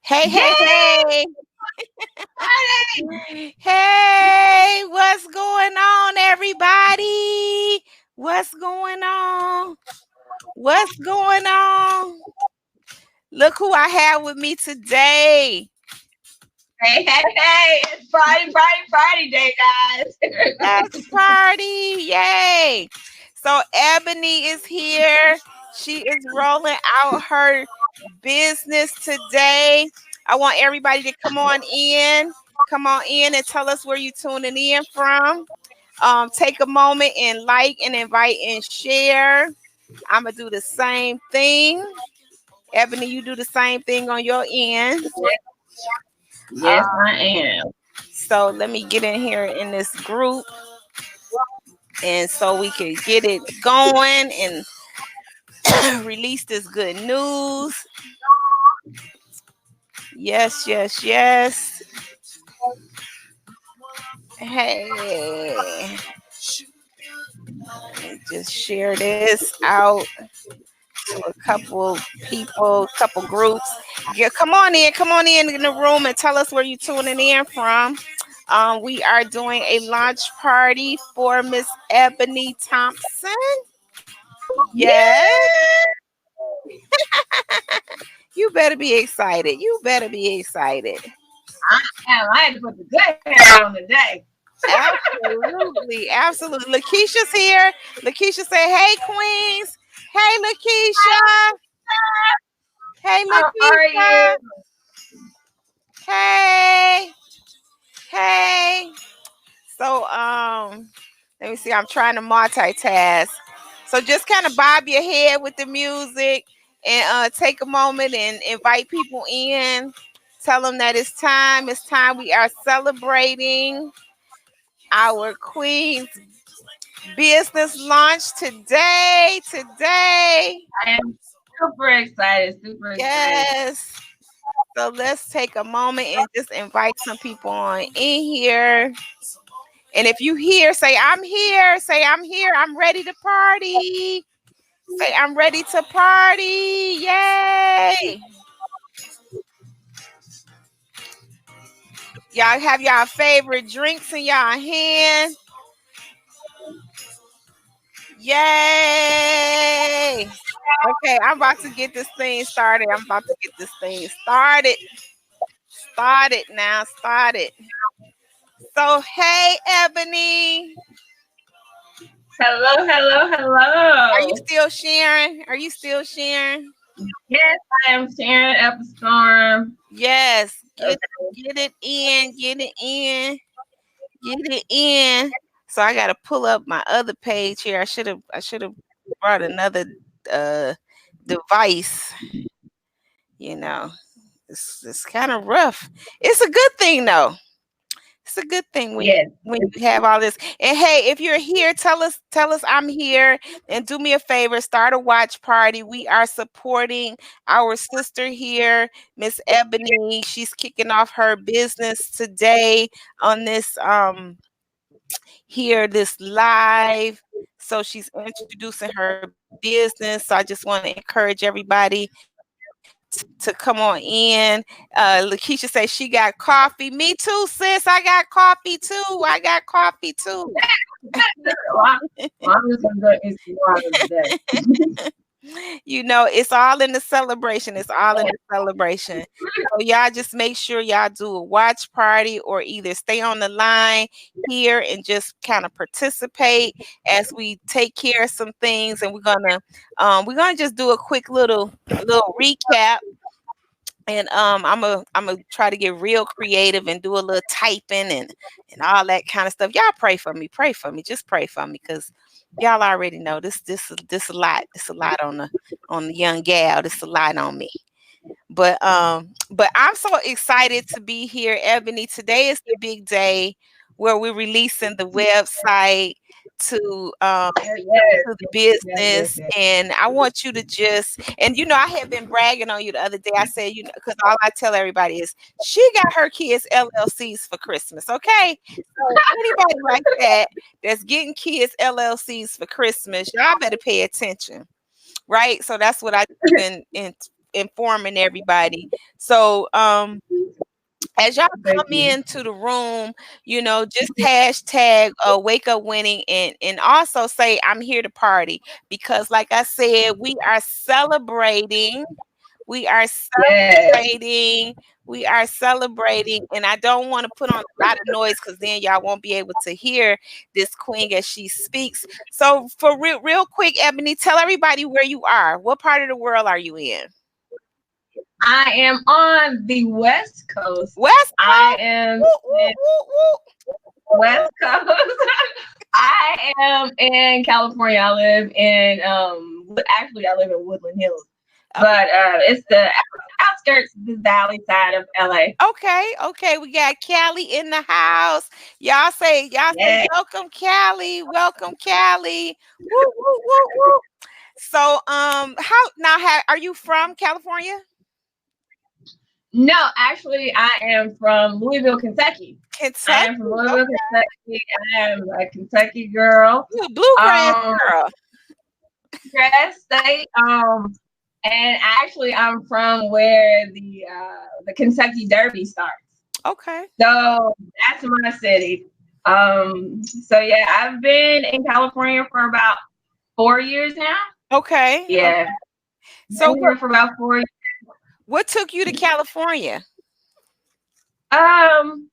Hey, Yay! hey, hey. Friday! Hey, what's going on, everybody? What's going on? What's going on? Look who I have with me today. Hey, hey, hey! It's Friday day, guys. Let's party. Yay. So, Ebony is here. She is rolling out her business today. I want everybody to come on in. Come on in and tell us where you tuning in from. Take a moment and like and invite and share. I'm gonna do the same thing. Ebony, you do the same thing on your end. Uh, Yes, I am. so let me get in here in this group, and so we can get it going and release this good news. Yes, yes, yes. Hey, let me just share this out to a couple people, couple groups. Yeah, come on in the room and tell us where you're tuning in from. We are doing a launch party for Miss Ebony Thompson. Yes, Yeah! you better be excited. You better be excited. I had to put the good hair on today. Absolutely, absolutely. Lakeisha's here. Lakeisha say, "Hey, Queens. Hey, Lakeisha. Hey, How are Lakeisha. you? Hey, hey." So, let me see. I'm trying to multitask. So just kind of bob your head with the music and take a moment and invite people in. Tell them that it's time. It's time. We are celebrating our Queen's business launch today. Today. I am super excited, super excited. Yes. So let's take a moment and just invite some people on in here. And if you hear, say, I'm here. Say, I'm here. I'm ready to party. Say, I'm ready to party. Yay. Y'all have y'all favorite drinks in y'all hand. Yay. Okay, I'm about to get this thing started. I'm about to get this thing started. Started now. Started. So, hey, Ebony. Hello, hello, Are you hello. still sharing? Are you still sharing? Yes, I am Sharon Epistorm. Yes. Okay. Get it in. Get it in. Get it in. So I gotta pull up my other page here. I should have brought another uh device. You know, it's kind of rough. It's a good thing though. It's a good thing Yes. when you have all this. And hey, if you're here, tell us I'm here and do me a favor, start a watch party. We are supporting our sister here, Miss Ebony. She's kicking off her business today on this here this live. So she's introducing her business. So I just want to encourage everybody to come on in. Lakeisha says she got coffee. Me too, sis. I got coffee too. I got coffee too. Well, I'm just gonna go get some water today. It's all in the celebration. It's all in the celebration. So y'all just make sure y'all do a watch party or either stay on the line here and just kind of participate as we take care of some things. And we're gonna just do a quick little recap. And I'm gonna try to get real creative and do a little typing and all that kind of stuff. Y'all pray for me, just pray for me, because y'all already know this a lot. It's a lot on the young gal. This a lot on me. But I'm so excited to be here, Ebony. Today is the big day where we're releasing the website to Yes, to the yes, yes, business. yes. And I want you to just, and I had been bragging on you the other day. I said, because all I tell everybody is she got her kids LLCs for Christmas. Okay. So anybody like that that's getting kids LLCs for Christmas, y'all better pay attention. Right. So that's what I do in informing everybody. So as y'all Thank come you. into the room, just hashtag wake up winning, and also say I'm here to party, because like I said, we are celebrating. We are Yes. celebrating. We are celebrating. And I don't want to put on a lot of noise, because then y'all won't be able to hear this queen as she speaks. So for real quick, Ebony, tell everybody where you are. What part of the world are you in? I am on the West Coast. West I Coast. am Woo, woo, in woo, woo. West Coast. I am in California. I live in actually I live in Woodland Hills. But it's the outskirts, the valley side of LA. Okay. We got Callie in the house. Y'all say Yeah. welcome, Callie. Welcome, Callie. Woo, woo, woo, woo. So are you from California? No, actually I am from Louisville, Kentucky. I Kentucky? am from Louisville, Kentucky. I am a Kentucky girl. You a bluegrass girl. Grass State. And actually I'm from where the Kentucky Derby starts. Okay. So that's my city. So yeah, I've been in California for about 4 years now. Okay. Yeah. So Been here for about 4 years. what took you to California? In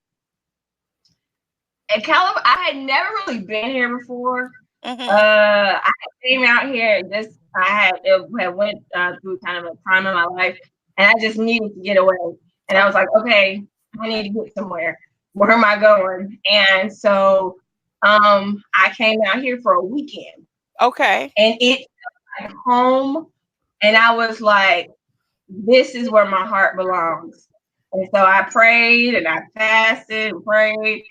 California, I had never really been here before. Mm-hmm. I came out here and I had went through kind of a time in my life, and I just needed to get away. And I was like, okay, I need to get somewhere. Where am I going? And so I came out here for a weekend. Okay. And it like home, and I was like, this is where my heart belongs. And so I prayed and I fasted and prayed,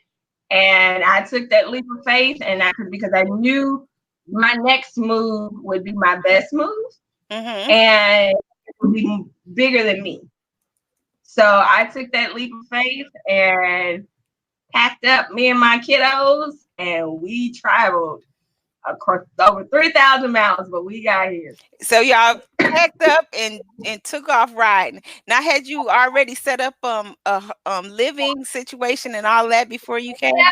and I took that leap of faith, and because I knew my next move would be my best move, and it would be bigger than me. So I took that leap of faith and packed up me and my kiddos, and we traveled across over 3,000 miles, but we got here. So y'all packed up and took off riding. Now, had you already set up a living situation and all that before you came? Yeah,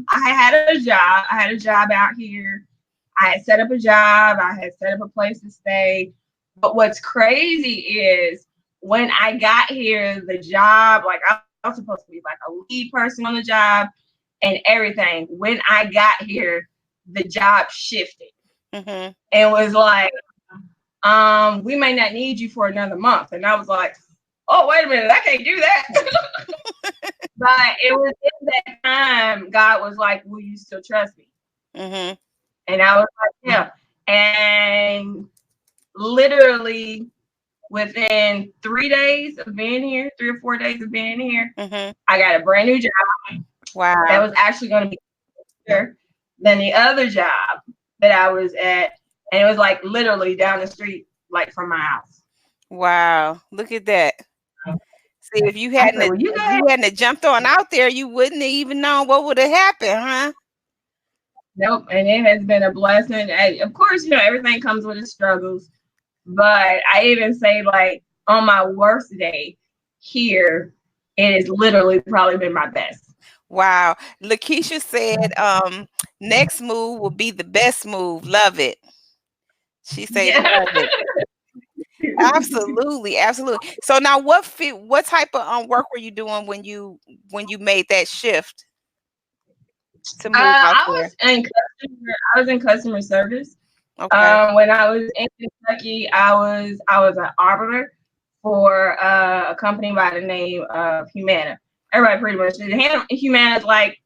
I had a job. I had a job out here. I had set up a job. I had set up a place to stay. But what's crazy is when I got here, the job, like I was supposed to be like a lead person on the job and everything. When I got here, the job shifted and was like, we may not need you for another month. And I was like, oh, wait a minute, I can't do that. But it was in that time, God was like, will you still trust me? And I was like, yeah. And literally within 3 days of being here, 3 or 4 days of being here, I got a brand new job. Wow. That was actually going to be better than the other job that I was at. And it was like literally down the street, like from my house. Wow. Look at that. See, if you hadn't jumped on out there, you wouldn't have even known what would have happened, huh? Nope. And it has been a blessing. And of course, everything comes with its struggles. But I even say, like, on my worst day here, it has literally probably been my best. Wow. Lakeisha said, next move will be the best move. Love it. She said, love it. Absolutely. So now what type of work were you doing when you made that shift to move out there? I was in customer service. Okay. When I was in Kentucky, I was an arbiter for a company by the name of Humana. Everybody pretty much did. Humana's like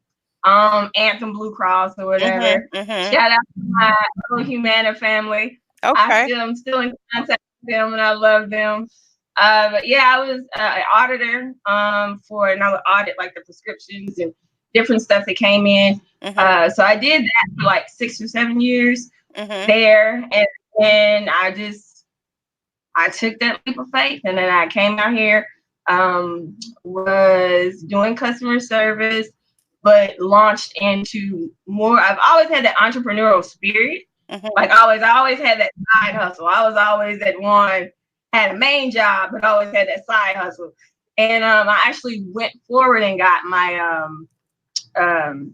Anthem Blue Cross or whatever. Shout out to my little Humana family. Okay. I'm still in contact with them, and I love them. But yeah, I was an auditor and I would audit like the prescriptions and different stuff that came in. So I did that for like 6 or 7 years there, and then I took that leap of faith, and then I came out here, was doing customer service, but launched into more. I've always had that entrepreneurial spirit. Like I always had that side hustle. I was always that one had a main job, but always had that side hustle. And I actually went forward and got um,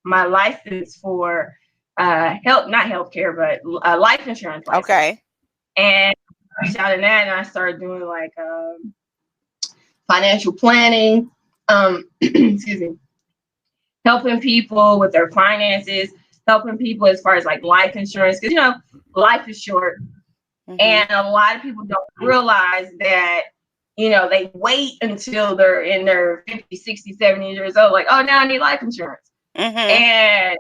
my license for not healthcare, but life insurance license. Okay. And I reached out in that, and I started doing like financial planning. Excuse me, helping people with their finances, helping people as far as like life insurance, because life is short. And a lot of people don't realize that, they wait until they're in their 50, 60, 70 years old, like, oh, now I need life insurance. And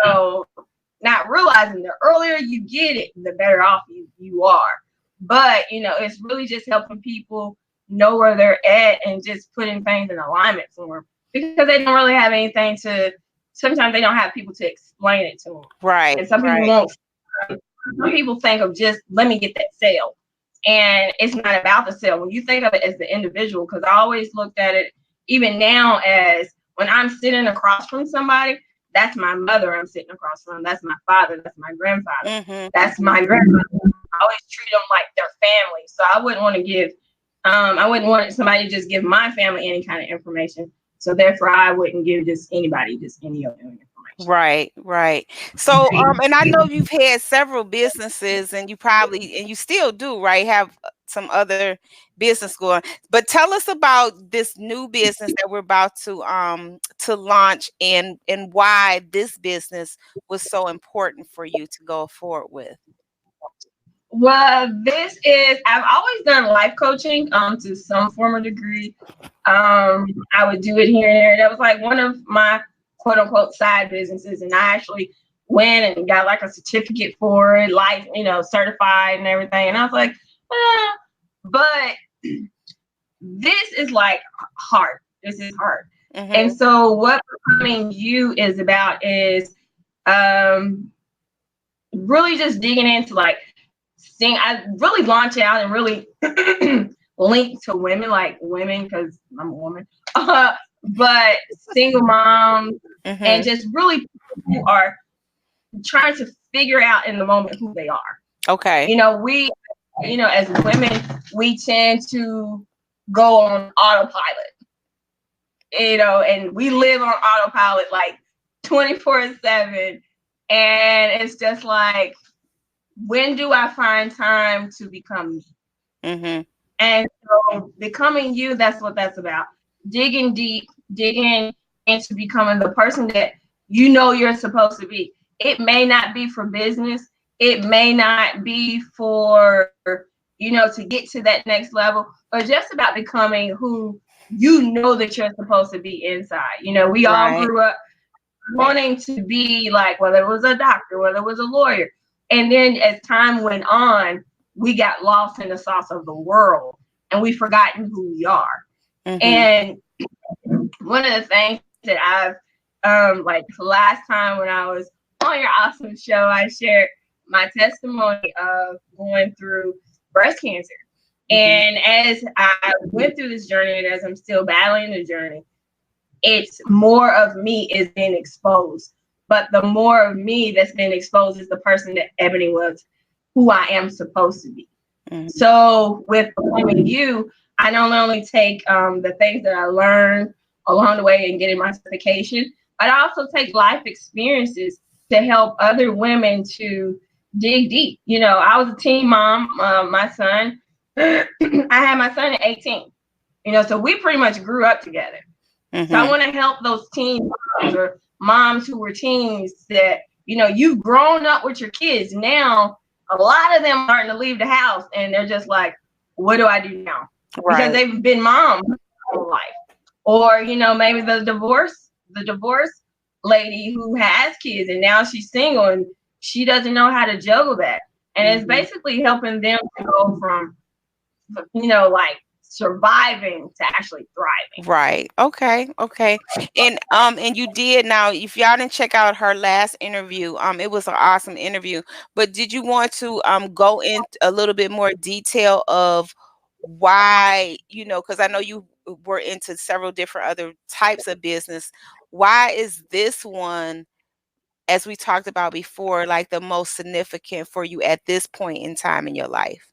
so not realizing the earlier you get it, the better off you are. But, it's really just helping people know where they're at and just putting things in alignment for them, because they don't really have anything sometimes they don't have people to explain it to them. Right. And some people won't. Some people think of just, let me get that sale. And it's not about the sale. When you think of it as the individual, because I always looked at it, even now, as when I'm sitting across from somebody, that's my mother I'm sitting across from. That's my father. That's my grandfather. That's my grandmother. I always treat them like their family. So I wouldn't want somebody to just give my family any kind of information. So therefore, I wouldn't give just anybody just any other information. Right. So, and I know you've had several businesses, and you still do, right? Have some other business going. But tell us about this new business that we're about to launch, and why this business was so important for you to go forward with. Well, I've always done life coaching to some form or degree. I would do it here and there. That was like one of my quote unquote side businesses. And I actually went and got like a certificate for it, like, certified and everything. And I was like, but this is like hard. This is hard. And so what Becoming You is about is really just digging into like, I really launch out and really link to women, because I'm a woman, but single moms, and just really people who are trying to figure out in the moment who they are. Okay. We, as women, we tend to go on autopilot, and we live on autopilot like 24/7. And it's just like, when do I find time to become me? And so Becoming You, that's what that's about. Digging deep, digging into becoming the person that you're supposed to be. It may not be for business. It may not be for, to get to that next level, but just about becoming who that you're supposed to be inside. We all grew up wanting to be like, whether it was a doctor, whether it was a lawyer. And then as time went on, we got lost in the sauce of the world, and we've forgotten who we are. And one of the things that I've, like last time when I was on your awesome show, I shared my testimony of going through breast cancer. And as I went through this journey, and as I'm still battling the journey, it's more of me is being exposed. But the more of me that's been exposed is the person that Eboney was, who I am supposed to be. So with Becoming You, I not only take the things that I learned along the way and getting my certification, but I also take life experiences to help other women to dig deep. I was a teen mom. My son, I had my son at 18. So we pretty much grew up together. So I want to help those teen moms or moms who were teens that, you've grown up with your kids. Now, a lot of them are starting to leave the house, and they're just like, what do I do now? Because they've been moms their whole life. Or, maybe the divorce lady who has kids, and now she's single and she doesn't know how to juggle that. And it's basically helping them to go from, like surviving to actually thriving. Right. Okay. And you did, now if y'all didn't check out her last interview, it was an awesome interview. But did you want to go into a little bit more detail of why, because I know you were into several different other types of business. Why is this one, as we talked about before, like the most significant for you at this point in time in your life?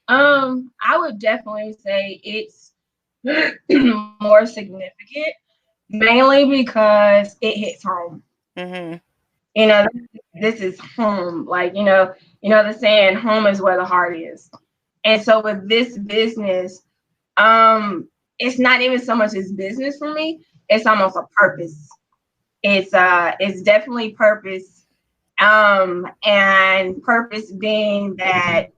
I would definitely say it's more significant, mainly because it hits home. Mm-hmm. You know, this is home. Like, the saying, home is where the heart is. And so with this business, it's not even so much as business for me. It's almost a purpose. It's definitely purpose. And purpose being that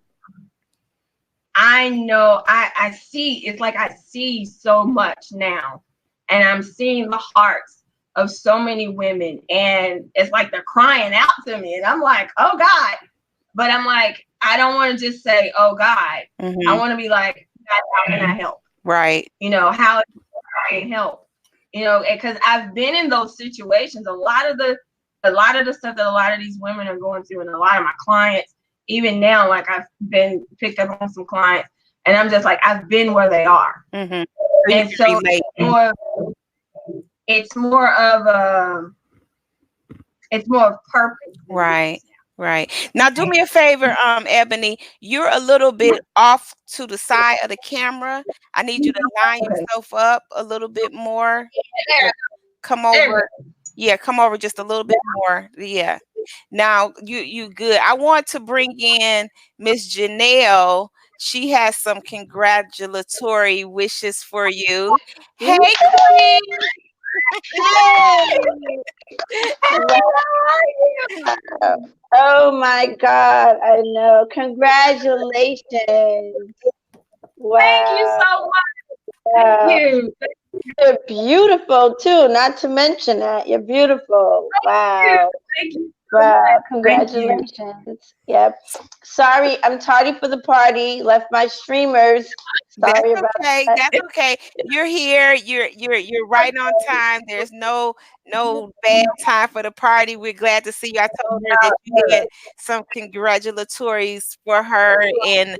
I know I see, it's like I see so much now, and I'm seeing the hearts of so many women, and it's like they're crying out to me, and I'm like, oh God. But I'm like, I don't want to just say, oh God. I want to be like, God, how can I help? Right. How can I help? Because I've been in those situations. A lot of the stuff that a lot of these women are going through, and a lot of my clients, even now, like I've been picked up on some clients, and I'm just like, I've been where they are. Mm-hmm. And so it's more of purpose. Right. Right. Now do me a favor, Ebony. You're a little bit off to the side of the camera. I need you to line yourself up a little bit more. Come over. Yeah, come over just a little bit more. Yeah. Now you good. I want to bring in Miss Janelle. She has some congratulatory wishes for you. Hey, Queen. Oh my God, I know. Congratulations. Wow. Thank you so much. Thank you. You're beautiful too, not to mention that. You're beautiful. Wow. Thank you. Wow. Congratulations. Yep. Sorry, I'm tardy for the party. Left my streamers. Sorry about Okay. that. That's okay. You're here. You're right on time. There's no bad time for the party. We're glad to see you. I told her that you had some congratulatories for her, and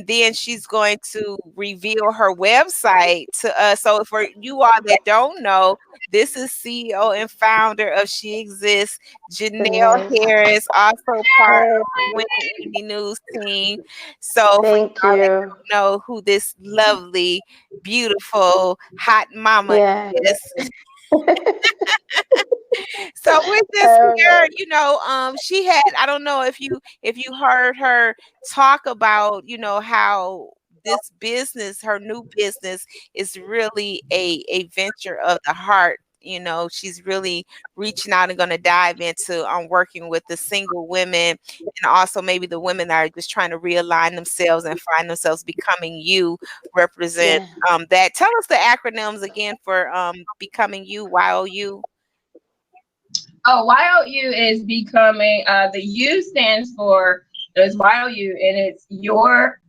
then she's going to reveal her website to us. So for you all that don't know, this is CEO and founder of She Exists, Janelle Harris, also part of the Winning Evening News team. So for Thank y'all that you. don't know who this lovely, beautiful, hot mama Yeah. is. So we're just here, she had, I don't know if you heard her talk about, how this business, her new business, is really a venture of the heart. She's really reaching out and going to dive into working with the single women, and also maybe the women that are just trying to realign themselves and find themselves becoming you. Represent that. Tell us the acronyms again for becoming you, YOU. Oh, YOU is becoming, the U stands for, there's YOU, and it's your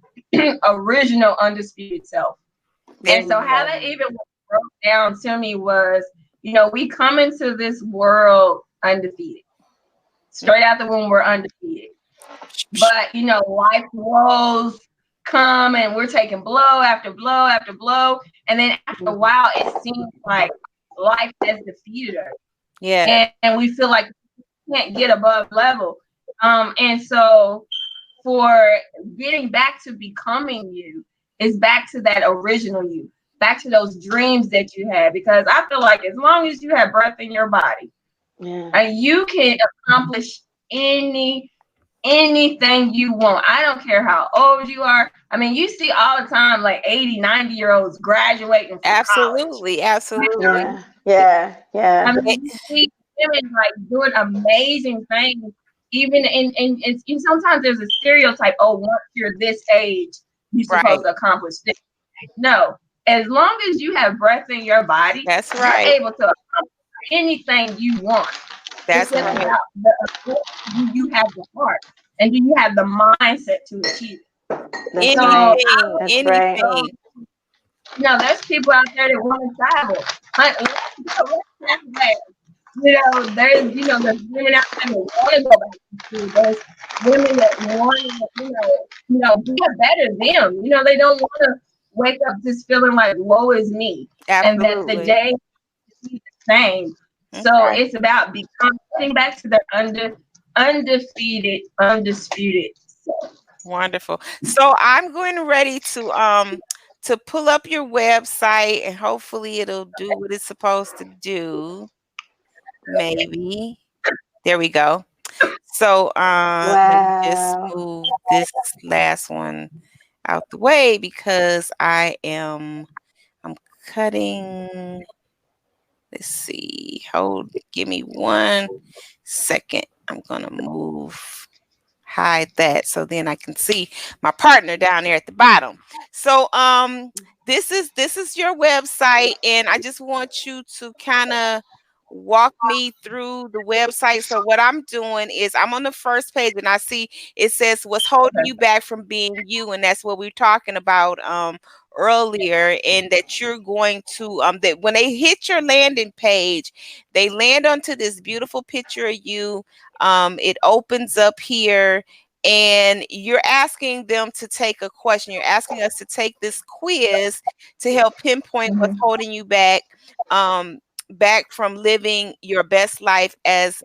original undisputed self. And so how that even broke down to me was, we come into this world undefeated. Straight out the womb, we're undefeated. But, life woes come, and we're taking blow after blow after blow. And then after a while, it seems like life has defeated us. Yeah. And we feel like we can't get above level. And so for getting back to becoming you is back to that original you, back to those dreams that you had. Because I feel like as long as you have breath in your body, you can accomplish anything you want. I don't care how old you are. I mean, you see all the time like 80, 90-year-olds graduating from Absolutely, college. absolutely. Yeah. I mean, you see women like doing amazing things. Even in sometimes there's a stereotype. Oh, once you're this age, you're supposed to accomplish this. No, as long as you have breath in your body, that's right. You're able to accomplish anything you want. That's it's right. About do you have the heart, and do you have the mindset to achieve it? Anything. Right. No, there's people out there that want to travel. There's women out there that want to go back to school. There's women that want to, be a better them. They don't want to wake up just feeling like woe is me. Absolutely. And that the day is the same. So it's about becoming back to the undefeated, undisputed self. Wonderful. So I'm going ready to pull up your website and hopefully it'll do what it's supposed to do. Maybe. There we go. So let me just Wow. move this last one out the way because I'm cutting. Let's see. Give me 1 second. I'm gonna hide that so then I can see my partner down there at the bottom. So this is your website and I just want you to kind of walk me through the website. So what I'm doing is I'm on the first page and I see it says what's holding you back from being you, and that's what we were talking about earlier, and that you're going to that when they hit your landing page, they land onto this beautiful picture of you. It opens up here and you're asking them to take a question. You're asking us to take this quiz to help pinpoint what's holding you back from living your best life as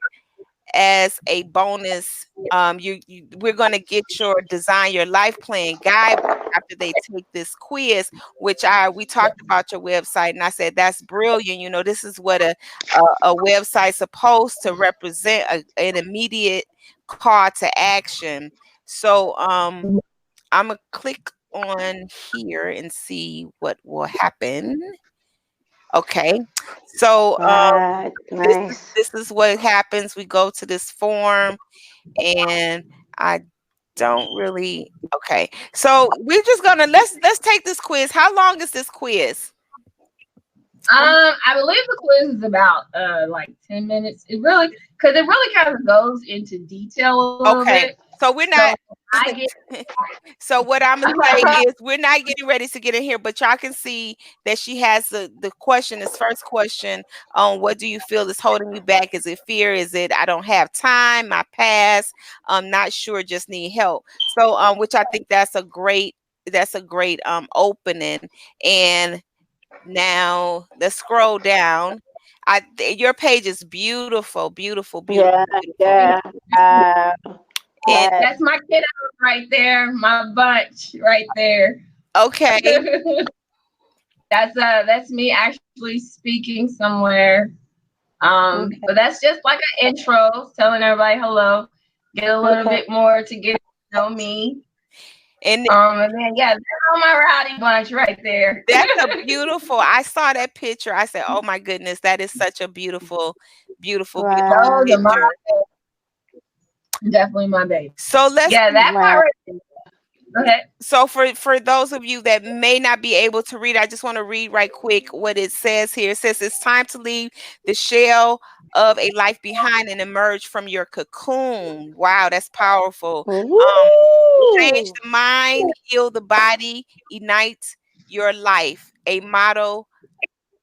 a bonus. We're going to get your design your life plan guide after they take this quiz, which we talked about your website and I said that's brilliant. You know, this is what a website's supposed to represent, an immediate call to action. So I'm gonna click on here and see what will happen. Okay, so Right. Nice. this is what happens. We go to this form and I don't really. Okay, so we're just gonna let's take this quiz. How long is this quiz? I believe the quiz is about like 10 minutes. It really kind of goes into detail a little Okay, bit. so we're not. I get So what I'm gonna say is we're not getting ready to get in here, but y'all can see that she has the question, this first question on what do you feel is holding you back? Is it fear? Is it I don't have time, my past, I'm not sure, just need help. So which I think that's a great opening. And now let's scroll down. Your page is beautiful, beautiful, beautiful, Yeah. beautiful. Yeah. And that's my kiddo right there, my bunch right there. okay. That's me actually speaking somewhere. Okay. But that's just like an intro, telling everybody hello, get a little bit more to get to know me. And And then that's all my rowdy bunch right there. that's a beautiful. I saw that picture. I said, "Oh my goodness, that is such a beautiful, beautiful, beautiful Wow. Those are my picture." definitely my baby. So let's. Yeah, that Wow. part right there. Go ahead. So for those of you that may not be able to read, I just want to read right quick what it says here. It says it's time to leave the shell of a life behind and emerge from your cocoon. Wow, that's powerful. Change Woo. the mind, heal the body, ignite your life. A motto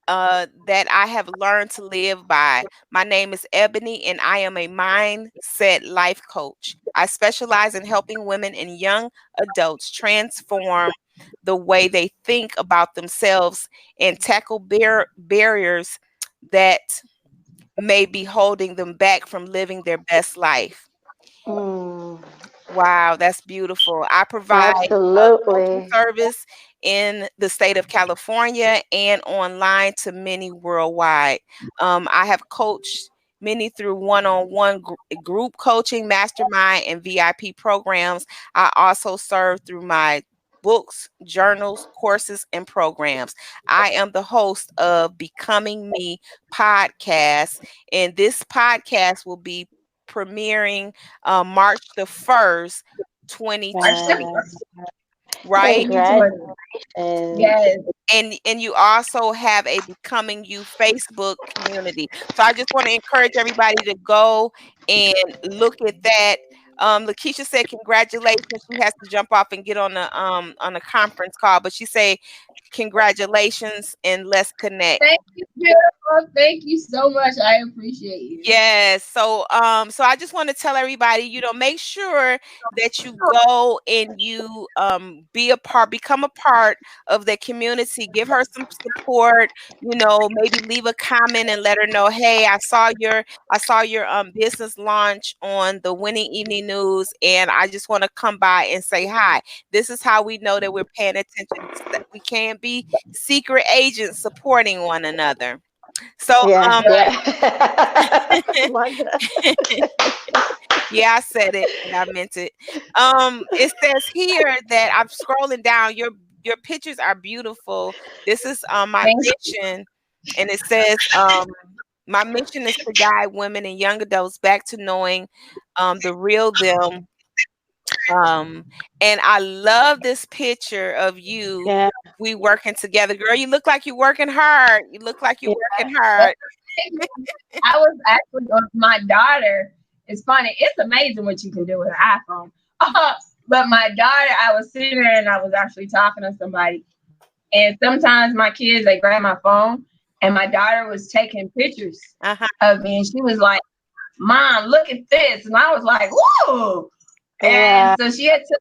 that I have learned to live by. My name is Ebony, and I am a mindset life coach. I specialize in helping women and young adults transform the way they think about themselves and tackle barriers that may be holding them back from living their best life. Mm. Wow, that's beautiful. I provide coaching Absolutely. service in the state of California and online to many worldwide. I have coached many through one-on-one group coaching, mastermind, and VIP programs. I also serve through my books, journals, courses, and programs. I am the host of Becoming Me podcast, and this podcast will be premiering March the 1st, 2020, Wow. right? Thank you so much. Congratulations. Yes. And you also have a Becoming You Facebook community. So I just want to encourage everybody to go and look at that. Lakeisha said congratulations. She has to jump off and get on a conference call, but she said congratulations and let's connect. Thank you, beautiful. Thank you so much. I appreciate you. Yes. So I just want to tell everybody, make sure that you go and you become a part of the community. Give her some support, maybe leave a comment and let her know, hey, I saw your business launch on the Winning Evening News, and I just want to come by and say hi. This is how we know that we're paying attention. We can't be secret agents supporting one another. So, Yeah, yeah. yeah, I said it and I meant it. It says here that I'm scrolling down. Your pictures are beautiful. This is my mission, and it says my mission is to guide women and young adults back to knowing the real them. And I love this picture of you. Yeah. We working together, girl. You look like you're working hard. You look like you're working hard. I was actually my daughter. It's funny. It's amazing what you can do with an iPhone. But my daughter, I was sitting there and I was actually talking to somebody. And sometimes my kids, they grab my phone, and my daughter was taking pictures of me, and she was like, "Mom, look at this," and I was like, "Whoa!" And so she had took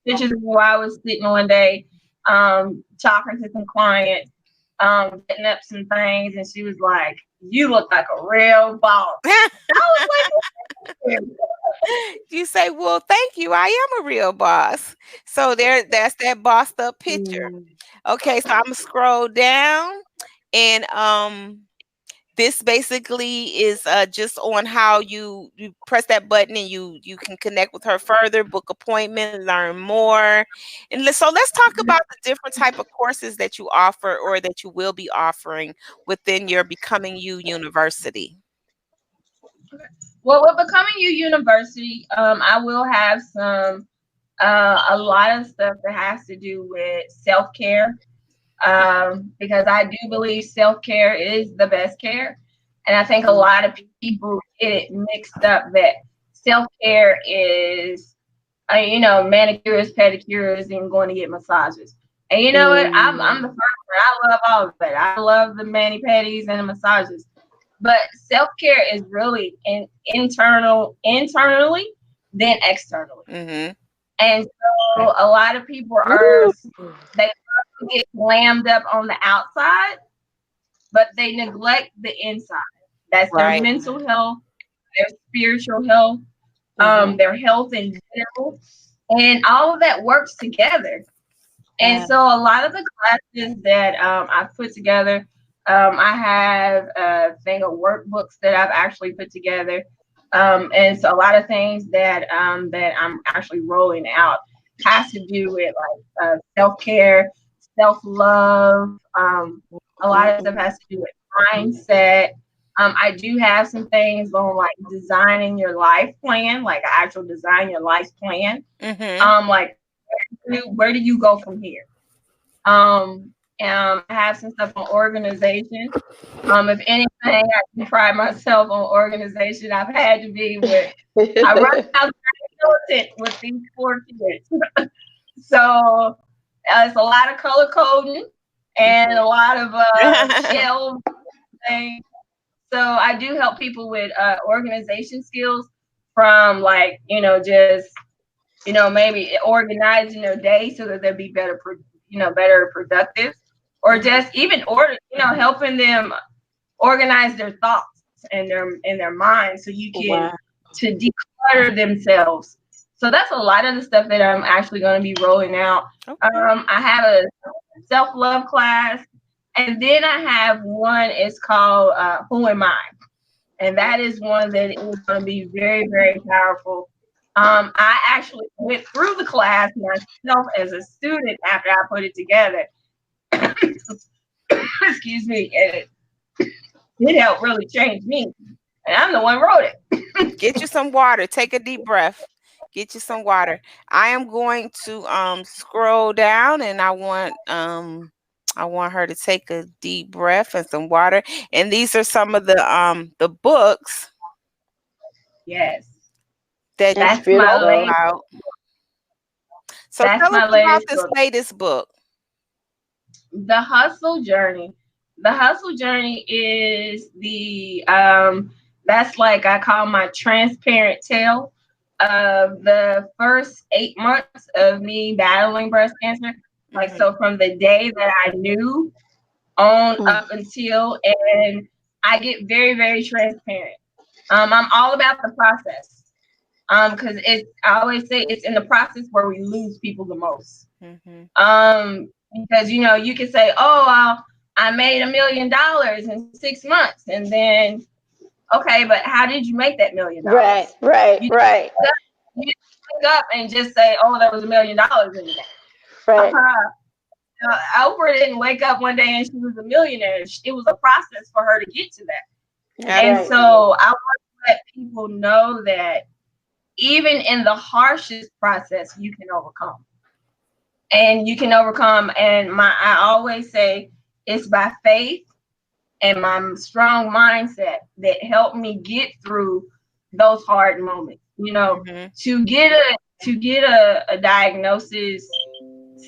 pictures while I was sitting one day, talking to some clients, getting up some things, and she was like, "You look like a real boss." I was like, you say, "Well, thank you. I am a real boss." So that's that bossed up picture. Okay, so I'm gonna scroll down, and this basically is just on how you press that button and you can connect with her further, book appointment, learn more. And so let's talk about the different type of courses that you offer or that you will be offering within your Becoming You University. well, with Becoming You University, I will have some a lot of stuff that has to do with self-care, because I do believe self-care is the best care. And I think a lot of people get it mixed up that self-care is, manicures, pedicures, and going to get massages. And you know what? I'm the first one. I love all of it. I love the mani pedis and the massages. But self-care is really internally, then externally. Mm-hmm. And so a lot of people are, they get glammed up on the outside, but they neglect the inside. That's their mental health, their spiritual health, their health in general, and all of that works together. And so a lot of the classes that I've put together, I have a thing of workbooks that I've actually put together. And so a lot of things that that I'm actually rolling out has to do with like self-care, self-love. A lot of stuff has to do with mindset. I do have some things on like designing your life plan, like I actual design your life plan. Like where do you go from here? I have some stuff on organization. If anything, I can pride myself on organization. I've had to be with. I run out militant with these 4 kids, so it's a lot of color coding and a lot of shelves things. So I do help people with organization skills, from like just maybe organizing their day so that they'll be better better productive, or just even helping them organize their thoughts and their mind, so you can to declutter themselves. So that's a lot of the stuff that I'm actually going to be rolling out. I have a self-love class, and then I have one, it's called Who Am I? And that is one that is going to be very, very powerful. I actually went through the class myself as a student after I put it together. Excuse me. And it helped really change me. And I'm the one who wrote it. Get you some water. Take a deep breath. Get you some water. I am going to scroll down, and I want her to take a deep breath and some water. And these are some of the books. Yes. That's my latest. So tell us about this latest book. The Hustle Journey. The Hustle Journey is the that's like I call my transparent tale of the first 8 months of me battling breast cancer. Like, so from the day that I knew on up until, and I get very, very transparent. I'm all about the process. Because I always say it's in the process where we lose people the most. Mhm. Because you can say, oh, I made $1 million in 6 months, and then okay, but how did you make that $1 million? Right, right, You right, you wake up and just say, oh, there was $1 million in the bank. right. Oprah didn't wake up one day and she was a millionaire. It was a process for her to get to that. That's And right. so I want to let people know that even in the harshest process, you can overcome. And you can overcome. And I always say it's by faith and my strong mindset that helped me get through those hard moments. Mhm. To get a diagnosis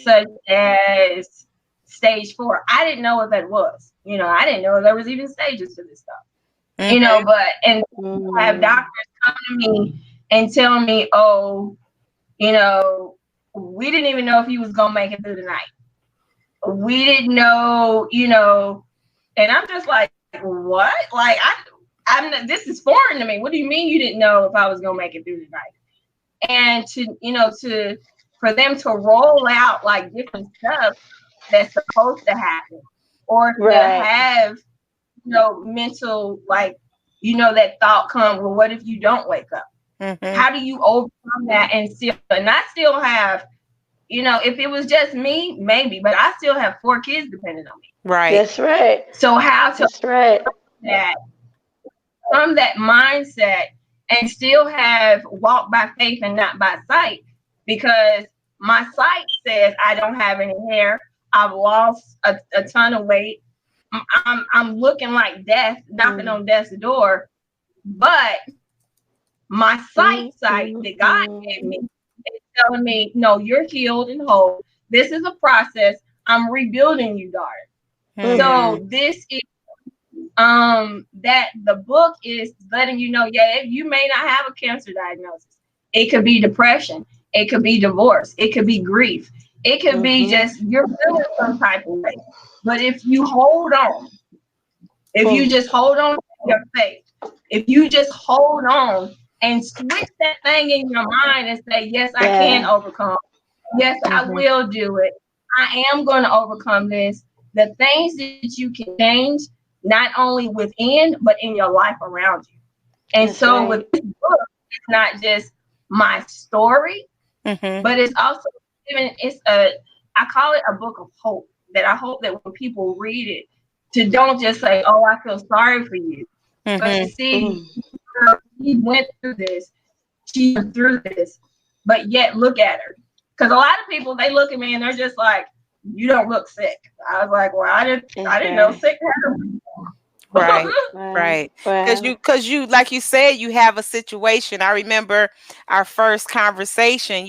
such as stage 4, I didn't know what that was. I didn't know there was even stages to this stuff. Mhm. And have doctors come to me and tell me, oh, we didn't even know if he was gonna make it through the night. We didn't know, and I'm just like, what? Like this is foreign to me. What do you mean you didn't know if I was gonna make it through the night? And for them to roll out like different stuff that's supposed to happen, or to have mental, like that thought come, well, what if you don't wake up? Mhm. How do you overcome that? And I still have, if it was just me, maybe, but I still have 4 kids depending on me. Right. That's right. So how to That's right. that from that mindset and still have walk by faith and not by sight, because my sight says I don't have any hair. I've lost a ton of weight. I'm looking like death, knocking on death's door. But my sight that God gave me is telling me, no, you're healed and whole. This is a process. I'm rebuilding you, daughter. So this is that the book is letting you know, yeah, you may not have a cancer diagnosis. It could be depression. It could be divorce. It could be grief. It could be just you're feeling some type of way. But if you hold on, if you just hold on to your faith, if you just hold on and switch that thing in your mind and say, yes, I can overcome. Yes, I will do it. I am going to overcome this. The things that you can change, not only within, but in your life around you. And so with this book, it's not just my story, but it's also I call it a book of hope, that I hope that when people read it, to don't just say, oh, I feel sorry for you, but to see she went through this, she went through this, but yet look at her. Because a lot of people, they look at me and they're just like, you don't look sick. I was like, well, I didn't know sick happened. Right. Right. Because you, like you said, you have a situation. I remember our first conversation,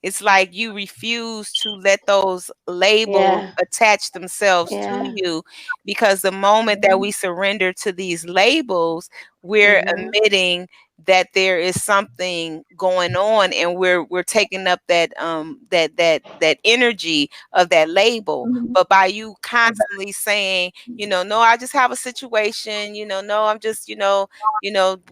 it's like you refuse to let those labels attach themselves to you, because the moment that we surrender to these labels, we're admitting that there is something going on, and we're taking up that energy of that label. But by you constantly saying, no, I just have a situation, no, I'm just,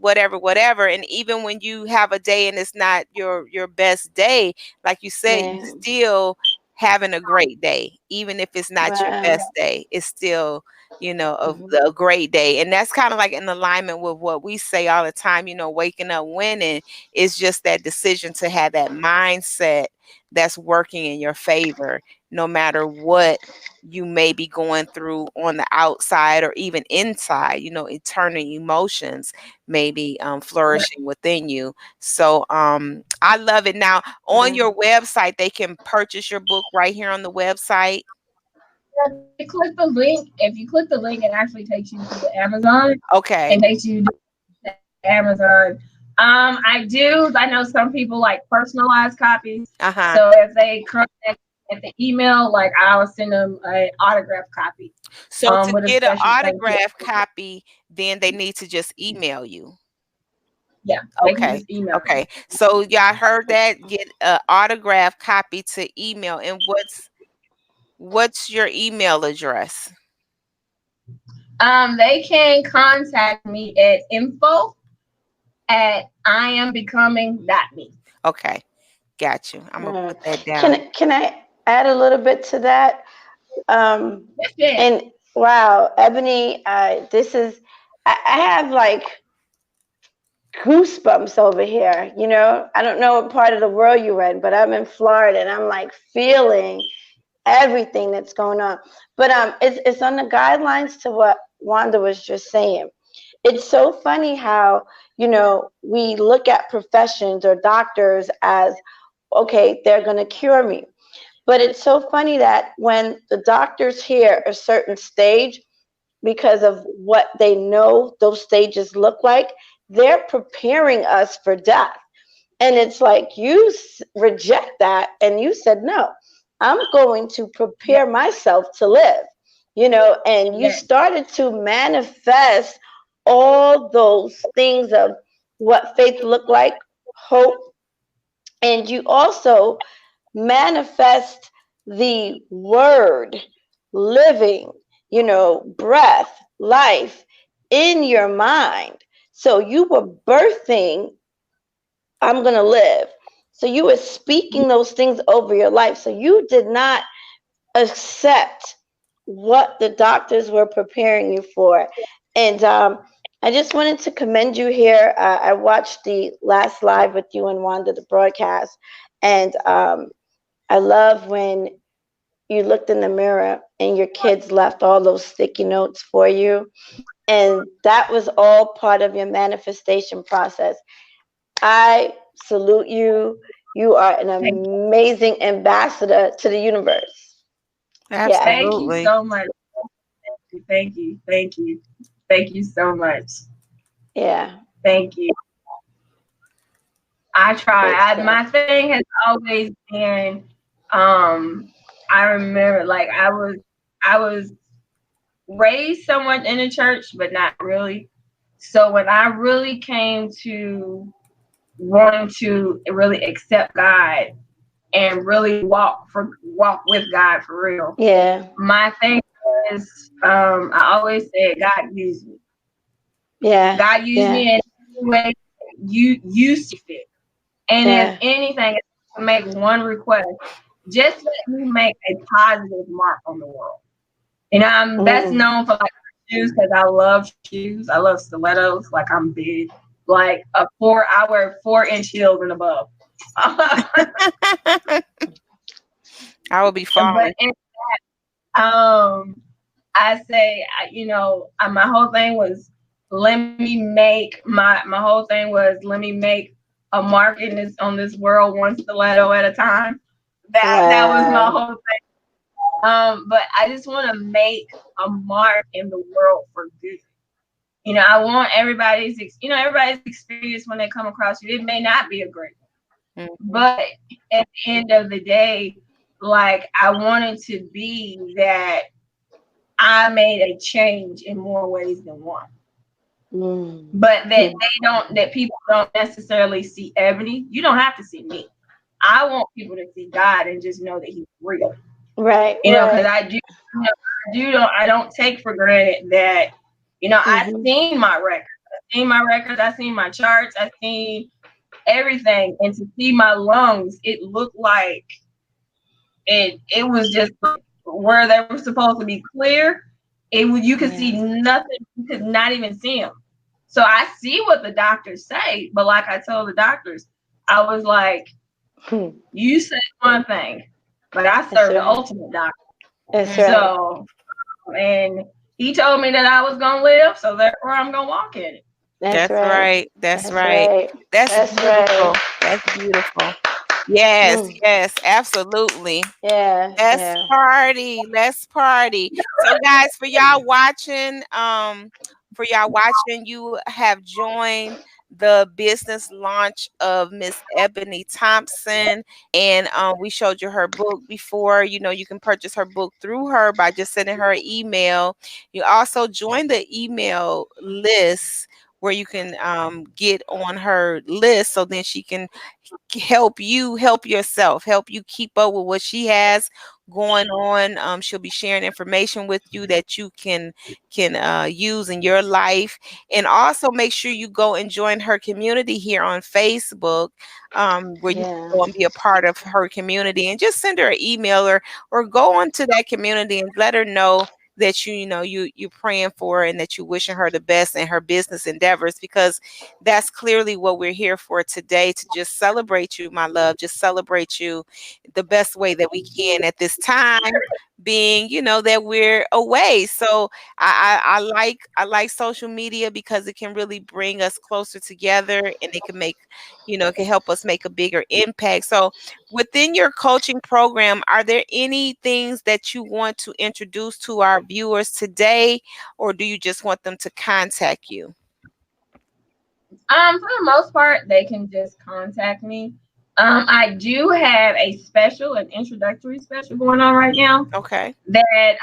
whatever. And even when you have a day and it's not your best day, like you said, you still having a great day. Even if it's not your best day, it's still, a great day. And that's kind of like in alignment with what we say all the time, waking up winning is just that decision to have that mindset that's working in your favor, no matter what you may be going through on the outside or even inside, internal emotions may be flourishing within you. So I love it. Now, on your website, they can purchase your book right here on the website. If you click the link, it actually takes you to the Amazon. Okay. It takes you to Amazon. I know some people like personalized copies. So if they contact at the email, like I'll send them an autograph copy. So to get an autograph copy, then they need to just email you. Yeah. Okay. Okay. So y'all heard that? Get an autograph copy to email. And what's your email address? They can contact me at info at I am becoming that me. Okay, got you. I'm gonna put that down. Can I add a little bit to that? That's it. And wow, Ebony, this is I have like goosebumps over here. You know, I don't know what part of the world you're in, but I'm in Florida and I'm like feeling everything that's going on. But it's on the guidelines to what Wanda was just saying. It's so funny how, you know, we look at professions or doctors as, okay, they're going to cure me. But it's so funny that when the doctors hear a certain stage, because of what they know those stages look like, they're preparing us for death. And it's like you reject that and you said, no, I'm going to Yeah. prepare myself to live, you know, and you Yeah. started to manifest all those things of what faith looked like, hope, and you also manifest the word living, you know, breath, life in your mind. So you were birthing, I'm going to live. So you were speaking those things over your life. So you did not accept what the doctors were preparing you for. And I just wanted to commend you here. I watched the last live with you and Wanda, the broadcast. And I love when you looked in the mirror and your kids left all those sticky notes for you. And that was all part of your manifestation process. I salute you. You are an Thank amazing ambassador to the universe. Yeah. thank you Absolutely. so much. Thank you. Thank you. Thank you so much. Yeah. Thank you. I try. Great stuff. My thing has always been, I remember like I was raised somewhat in the church, but not really. So when I really came to wanting to really accept God and really walk with God for real, Yeah. my thing is, I always said God used me. Yeah. God used Yeah. me in any way you see fit. And if Yeah. anything, to make one request, just let me make a positive mark on the world. You know, I'm best Mm. known for like shoes because I love shoes. I love stilettos. Like I'm big. Like I wear 4-inch heels and above. I will be But falling. um, I say, my whole thing was let me make my whole thing was let me make a mark in this on this world one stiletto at a time. That was my Wow. whole thing. But I just want to make a mark in the world for good. I want everybody's experience when they come across you. It may not be a great Mhm. one, but at the end of the day, like I wanted to be that I made a change in more ways than one. Mm. But Mm. that people don't necessarily see Ebony. You don't have to see me. I want people to see God and just know that He's real. Right. Because Right. I don't take for granted that, I've Mm-hmm. seen my records. I've seen my charts, I've seen everything. And to see my lungs, it looked like it was just where they were supposed to be clear. You could see Yeah. nothing, you could not even see them. So I see what the doctors say, but like I told the doctors, I was like, Hmm. you said one thing, but I That's serve the right. ultimate doctor. That's Mhm. right. So, and he told me that I was gonna live, so therefore I'm gonna walk in it. That's That's right. right. That's That's right. right. That's That's right. beautiful. That's beautiful. Yes, Mm. yes, absolutely. Yeah. Let's Yeah. party. Let's party. So guys, for y'all watching, you have joined the business launch of Miss Ebony Thompson. And we showed you her book before. You know, you can purchase her book through her by just sending her an email. You also join the email list where you can get on her list so then she can help you help yourself, help you keep up with what she has going on. She'll be sharing information with you that you can use in your life, and also make sure you go and join her community here on Facebook, where you Yeah. can go and be a part of her community, and just send her an email, or go onto that community and let her know that you're praying for her and that you're wishing her the best in her business endeavors, because that's clearly what we're here for today, to just celebrate you, my love, just celebrate you the best way that we can at this time, being that we're away. So I like social media because it can really bring us closer together, and it can make it can help us make a bigger impact. So within your coaching program, are there any things that you want to introduce to our viewers today, or do you just want them to contact you? For the most part, they can just contact me. I do have a special, an introductory special going on right now Okay. that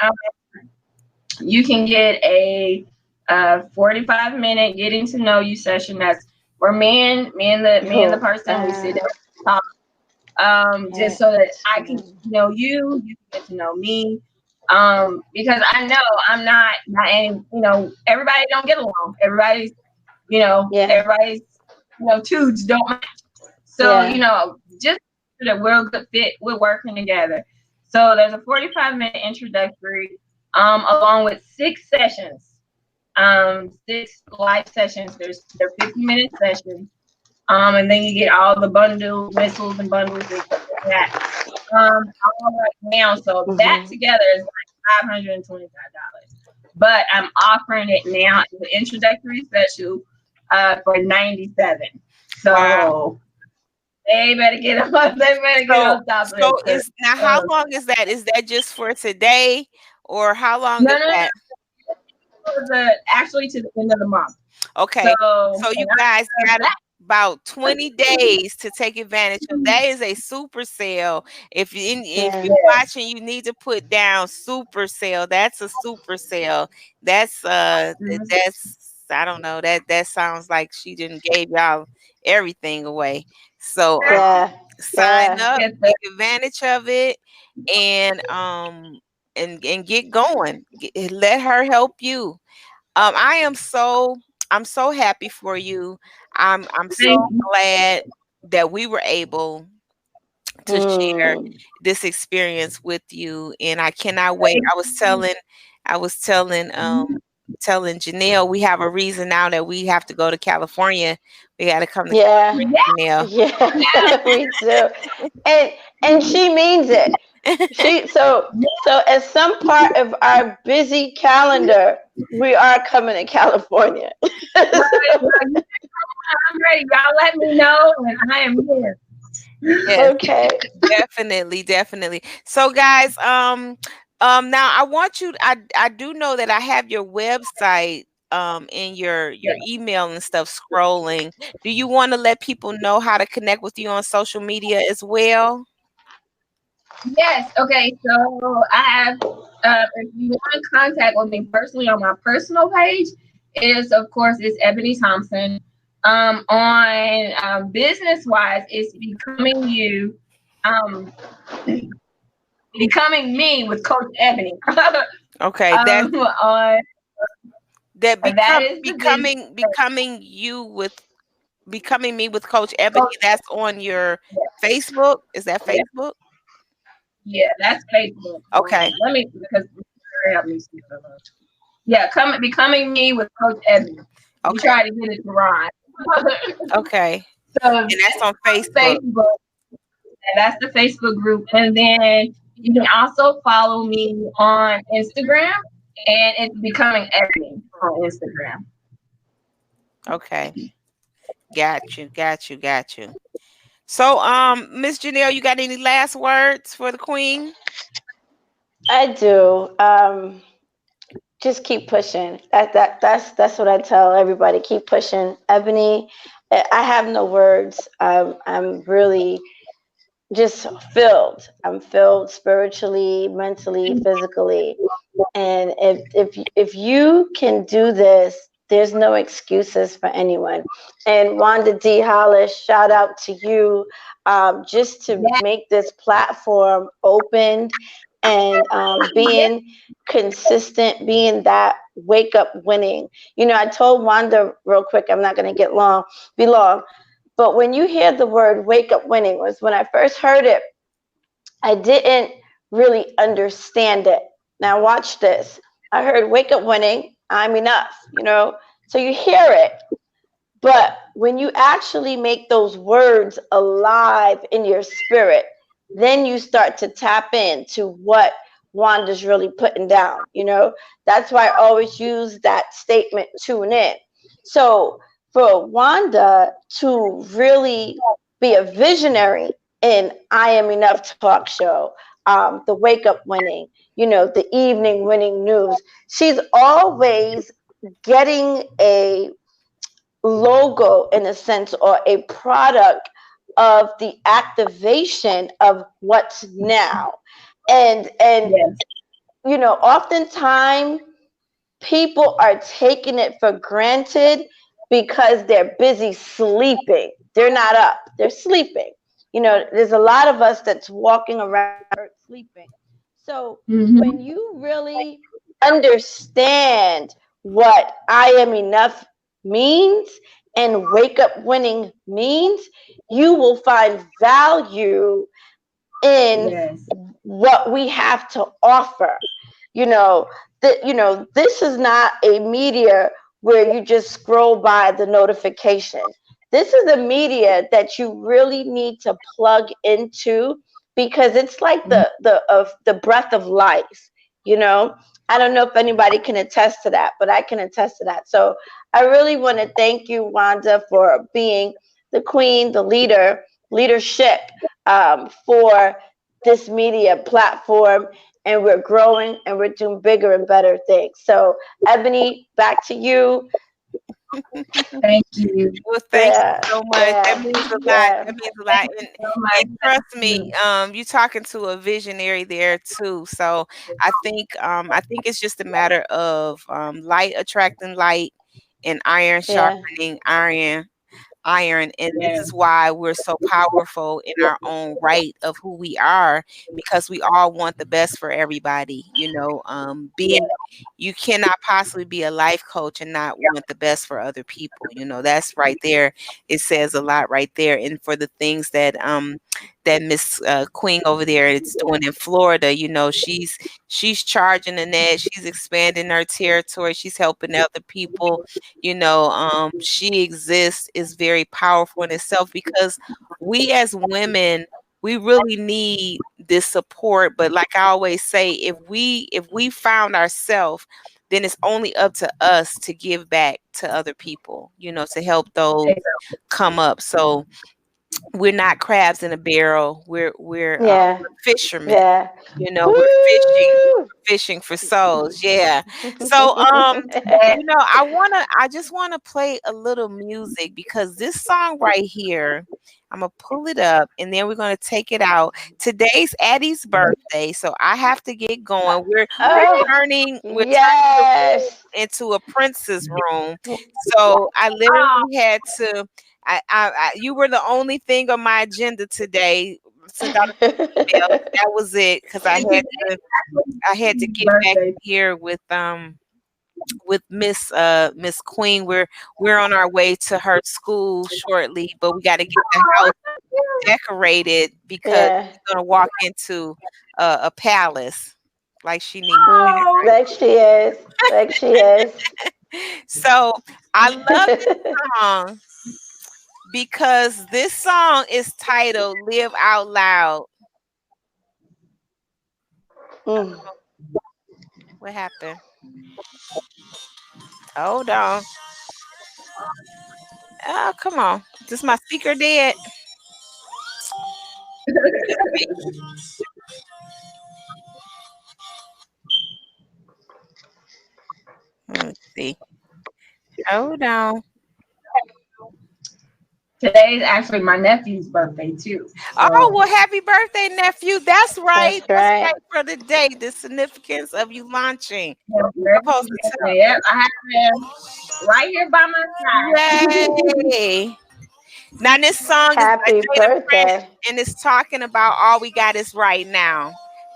you can get a 45-minute getting to know you session. That's where me and the person, we sit down and talk. Just so that I can know you, you can get to know me. Because I know I'm not any, everybody don't get along. Everybody's tubes don't match. So, just so that we're a good fit, we're working together. So there's a 45-minute introductory, along with 6 sessions, 6 live sessions. They're 50-minute sessions. And then you get all the bundles, whistles and bundles and stuff like that. All right now. So that together is like $525. But I'm offering it now as an introductory special for $97. So Wow. they better get on. They better get on top of So it. is now, how long is that? Is that just for today, or how long No, is no, no. that? Actually to the end of the month. Okay. So So you guys got about 20 days to take advantage of. That is a super sale. If you're watching, you need to put down super sale. That's a super sale. That's that's I don't know. That sounds like she didn't gave y'all everything away. So sign up, take advantage of it, and and get going. Let her help you. I am I'm so happy for you. I'm so glad that we were able to share this experience with you, and I cannot wait. I was telling Janelle, we have a reason now that we have to go to California. We got to come to California, Janelle. Yeah, we do. And she means it. So as some part of our busy calendar, we are coming to California. I'm ready. Y'all let me know, and I am here. Yes, Okay. definitely. So guys, now I want you. I do know that I have your website in your email and stuff scrolling. Do you want to let people know how to connect with you on social media as well? Yes. Okay. So I have. If you want to contact with me personally on my personal page, of course it's Eboney Thompson. On business wise, it's becoming you. Becoming me with Coach Eboney. Okay, on that is becoming me with Coach Ebony. That's on your Facebook. Is that Facebook? Yeah, that's Facebook. Okay. Let me because help me see. Yeah, becoming me with Coach Ebony. We try to get it to rhyme. Okay. So and that's on Facebook. And that's the Facebook group. And then you can also follow me on Instagram, and it's Becoming Ebony on Instagram. Okay. Got you. So, Miss Janelle, you got any last words for the Queen? I do. Just keep pushing. That's what I tell everybody. Keep pushing. Ebony, I have no words. I'm really just filled. I'm filled spiritually, mentally, physically. And if you can do this, there's no excuses for anyone. And Wanda D. Hollis, shout out to you, just to make this platform open and being consistent, being that wake up winning. I told Wanda real quick, I'm not going to be long, but when you hear the word wake up winning, was when I first heard it, I didn't really understand it. Now watch this. I heard wake up winning, I'm enough, so you hear it. But when you actually make those words alive in your spirit, then you start to tap into what Wanda's really putting down. That's why I always use that statement, tune in. So for Wanda to really be a visionary in I Am Enough talk show, the wake up winning, the evening winning news, she's always getting a logo in a sense, or a product of the activation of what's now. And oftentimes people are taking it for granted because they're busy sleeping. They're not up, they're sleeping. There's a lot of us that's walking around sleeping. So when you really understand what I am enough means and wake up winning means, you will find value in what we have to offer. This is not a media where you just scroll by the notification. This is a media that you really need to plug into, because it's like the breath of life. I don't know if anybody can attest to that, but I can attest to that. So I really want to thank you, Wanda, for being the queen, the leadership for this media platform. And we're growing and we're doing bigger and better things. So Ebony, back to you. Thank you. Well, thank you so much. That means a lot. That means a lot. And trust me, you're talking to a visionary there too. So I think it's just a matter of light attracting light and iron sharpening iron. And this is why we're so powerful in our own right of who we are, because we all want the best for everybody. You cannot possibly be a life coach and not want the best for other people. That's right there. It says a lot right there. And for the things that Miss Queen over there is doing in Florida, she's charging the net, she's expanding her territory, she's helping other people. She exists, is very powerful in itself, because we as women, we really need this support. But like I always say, if we found ourselves, then it's only up to us to give back to other people, to help those come up. So we're not crabs in a barrel. We're fishermen. We're fishing for souls. Yeah. So I just wanna play a little music, because this song right here, I'm gonna pull it up and then we're gonna take it out. Today's Addie's birthday, so I have to get going. We're turning into a princess room. So I literally had to. You were the only thing on my agenda today. Since that was it, because I had to get back here with Miss Queen. We're on our way to her school shortly, but we got to get the house decorated, because she's gonna walk into a palace like she needs. Like she is. So I love this song, because this song is titled Live Out Loud. What happened? Hold on. Oh, come on. Is my speaker dead? Let's see. Hold on. Today is actually my nephew's birthday too. So. Oh, well, happy birthday, nephew. That's right. That's right for the day. The significance of you launching. Yep, I have him right here by my side. Yay. Now this song happy is by Jada Prince, and it's talking about all we got is right now.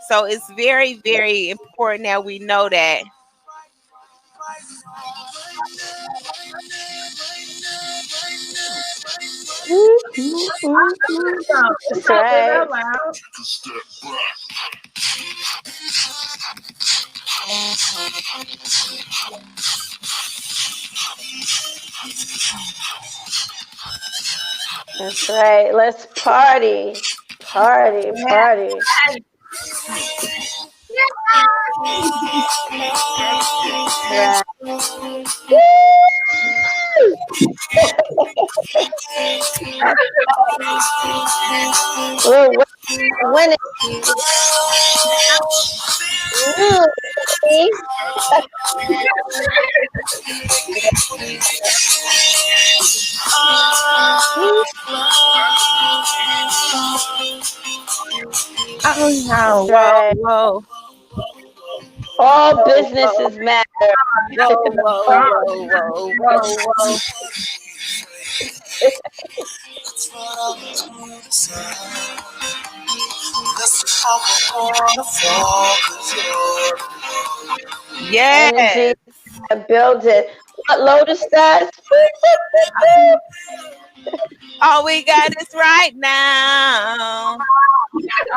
So it's very, very important that we know that. That's right. That's right. Let's party. Party, party. Right. We're winning. Oh no! That's Whoa, right. whoa, All businesses matter. whoa, whoa, whoa, whoa, whoa, whoa. Energy, Yes. build it. What Lotus does? All we got is right now.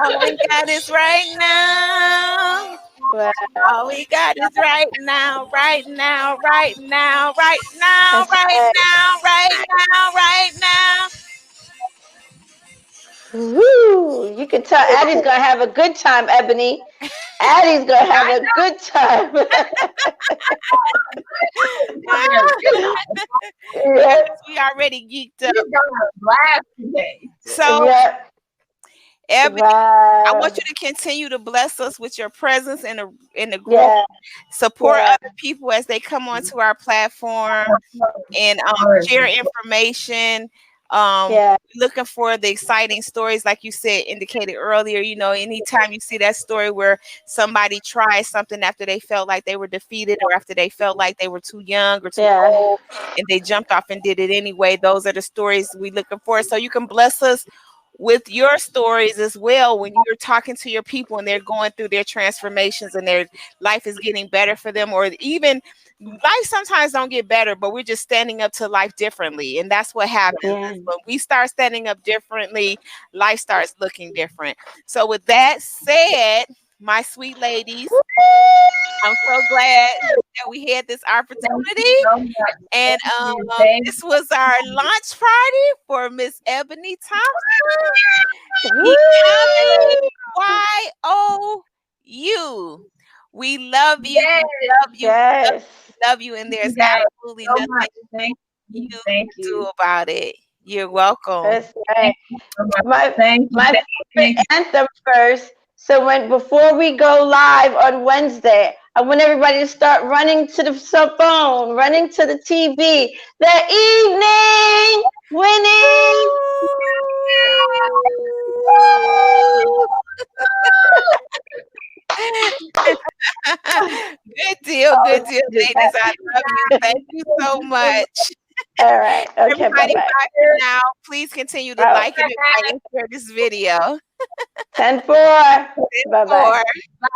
All we got is right now. Well, All we got is right now, right now, right now, right now, that's right right. now, right now, right now. Woo! You can tell Addie's gonna have a good time, Ebony. Addie's gonna have a good time. Yeah. We already geeked up. Laugh today. So, Yeah. Ebony, I Wow. want you to continue to bless us with your presence in the group. Yeah. Support Yeah. other people as they come onto our platform and share information. Yeah. Looking for the exciting stories, like you said, indicated earlier. You know, anytime you see that story where somebody tried something after they felt like they were defeated or after they felt like they were too young or too Yeah. old and they jumped off and did it anyway, those are the stories we looking for. So you can bless us with your stories as well when you're talking to your people and they're going through their transformations and their life is getting better for them, or even life sometimes don't get better, but we're just standing up to life differently. And that's what happens. Yeah. When we start standing up differently, life starts looking different. So with that said, my sweet ladies, I'm so glad that we had this opportunity. And this was our launch party for Miss Ebony Thompson. YOU. We love you. Yes. We love you. Yes. We love you. And there's Yes. absolutely So nothing much. Thank you. you Thank can do you. about it. You're welcome. That's right. My Thank you. favorite anthem first. So before we go live on Wednesday, I want everybody to start running to the cell phone, running to the TV. The evening winning. Good deal, ladies. I love you. Thank you so much. All right. Okay. Everybody, Bye-bye. bye for now. Please continue to like and share this video. 10-4. Bye-bye. Bye.